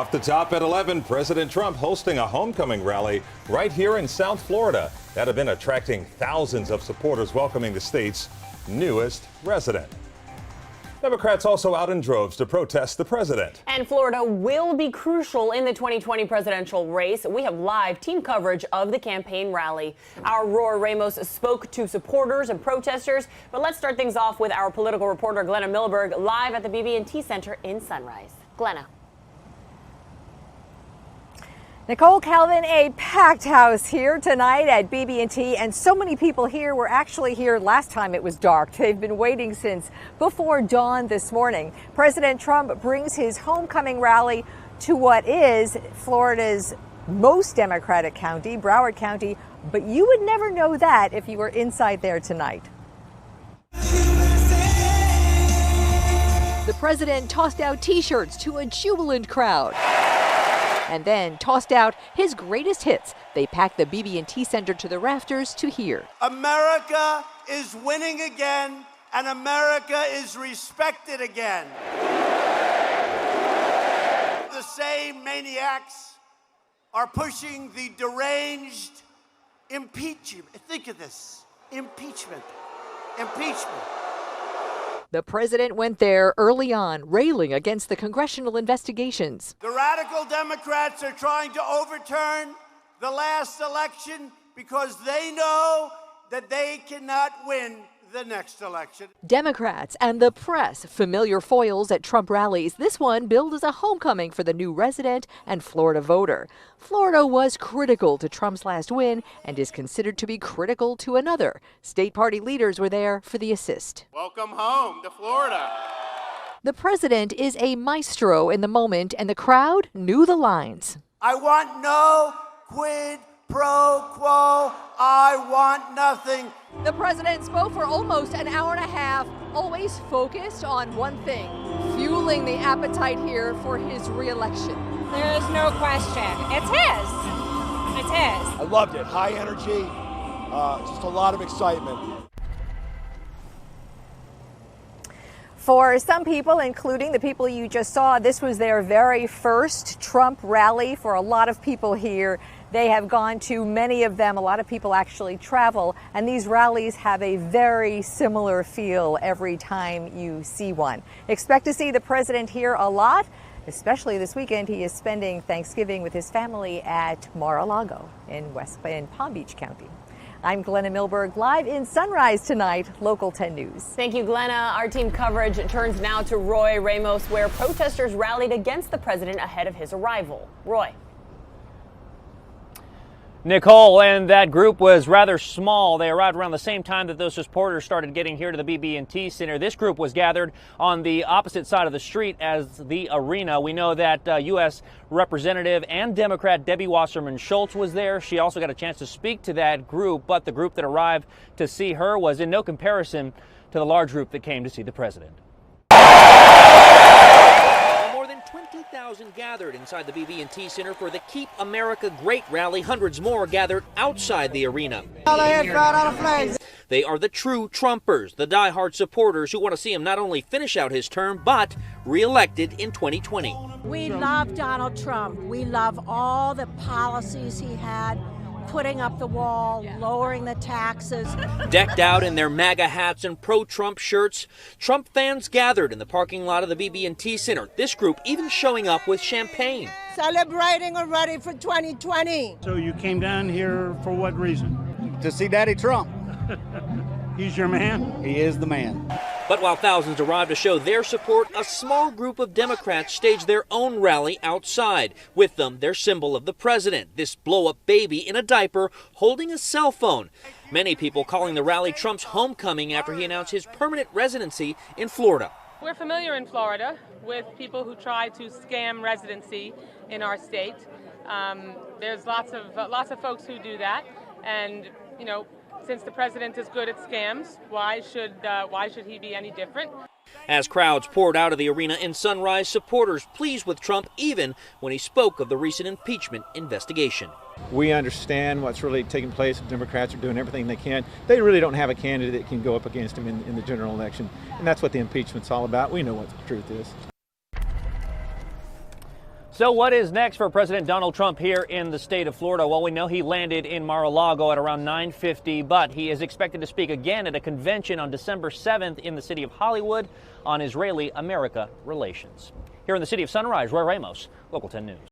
Off the top at 11, President Trump hosting a homecoming rally right here in South Florida. That event attracting thousands of supporters welcoming the state's newest resident. Democrats also out in droves to protest the president. And Florida will be crucial in the 2020 presidential race. We have live team coverage of the campaign rally. Our Roy Ramos spoke to supporters and protesters. But let's start things off with our political reporter, Glenna Milberg, live at the BB&T Center in Sunrise. Glenna. Nicole, Calvin, a packed house here tonight at BB&T, and so many people here were actually here last time it was dark. They've been waiting since before dawn this morning. President Trump brings his homecoming rally to what is Florida's most Democratic county, Broward County, but you would never know that if you were inside there tonight. The president tossed out T-shirts to a jubilant crowd, and then tossed out his greatest hits. They packed the BB&T Center to the rafters to hear. America is winning again, and America is respected again. The same maniacs are pushing the deranged impeachment. Think of this, impeachment. The president went there early on, railing against the congressional investigations. The radical Democrats are trying to overturn the last election because they know that they cannot win the next election. Democrats and the press, familiar foils at Trump rallies. This one billed as a homecoming for the new resident and Florida voter. Florida was critical to Trump's last win and is considered to be critical to another. State party leaders were there for the assist. Welcome home to Florida. The president is a maestro in the moment, and the crowd knew the lines. I want no quid pro quo. I want nothing. The president spoke for almost an hour and a half, always focused on one thing, fueling the appetite here for his re-election. There is no question. It's his. It's his. I loved it. High energy, just a lot of excitement. For some people, including the people you just saw, this was their very first Trump rally. For a lot of people here, they have gone to many of them. A lot of people actually travel, and these rallies have a very similar feel every time you see one. Expect to see the president here a lot, especially this weekend. He is spending Thanksgiving with his family at Mar-a-Lago in Palm Beach County. I'm Glenna Milberg, live in Sunrise tonight, Local 10 News. Thank you, Glenna. Our team coverage turns now to Roy Ramos, where protesters rallied against the president ahead of his arrival. Roy. Nicole, and that group was rather small. They arrived around the same time that those supporters started getting here to the BB&T Center. This group was gathered on the opposite side of the street as the arena. We know that U.S. Representative and Democrat Debbie Wasserman Schultz was there. She also got a chance to speak to that group, but the group that arrived to see her was in no comparison to the large group that came to see the president. 20,000 gathered inside the BB&T Center for the Keep America Great rally. Hundreds more gathered outside the arena. They are the true Trumpers, the diehard supporters who want to see him not only finish out his term, but reelected in 2020. We love Donald Trump. We love all the policies he had, putting up the wall, lowering the taxes. Decked out in their MAGA hats and pro-Trump shirts, Trump fans gathered in the parking lot of the BB&T Center. This group even showing up with champagne. Celebrating already for 2020. So you came down here for what reason? To see Daddy Trump. He's your man? He is the man. But while thousands arrived to show their support, a small group of Democrats staged their own rally outside. With them, their symbol of the president, this blow-up baby in a diaper holding a cell phone. Many people calling the rally Trump's homecoming after he announced his permanent residency in Florida. We're familiar in Florida with people who try to scam residency in our state. There's lots of folks who do that, and since the president is good at scams, why should he be any different? As crowds poured out of the arena in Sunrise, supporters pleased with Trump even when he spoke of the recent impeachment investigation. We understand what's really taking place. The Democrats are doing everything they can. They really don't have a candidate that can go up against him in the general election, and that's what the impeachment's all about. We know what the truth is. So what is next for President Donald Trump here in the state of Florida? Well, we know he landed in Mar-a-Lago at around 9:50, but he is expected to speak again at a convention on December 7th in the city of Hollywood on Israeli-America relations. Here in the city of Sunrise, Roy Ramos, Local 10 News.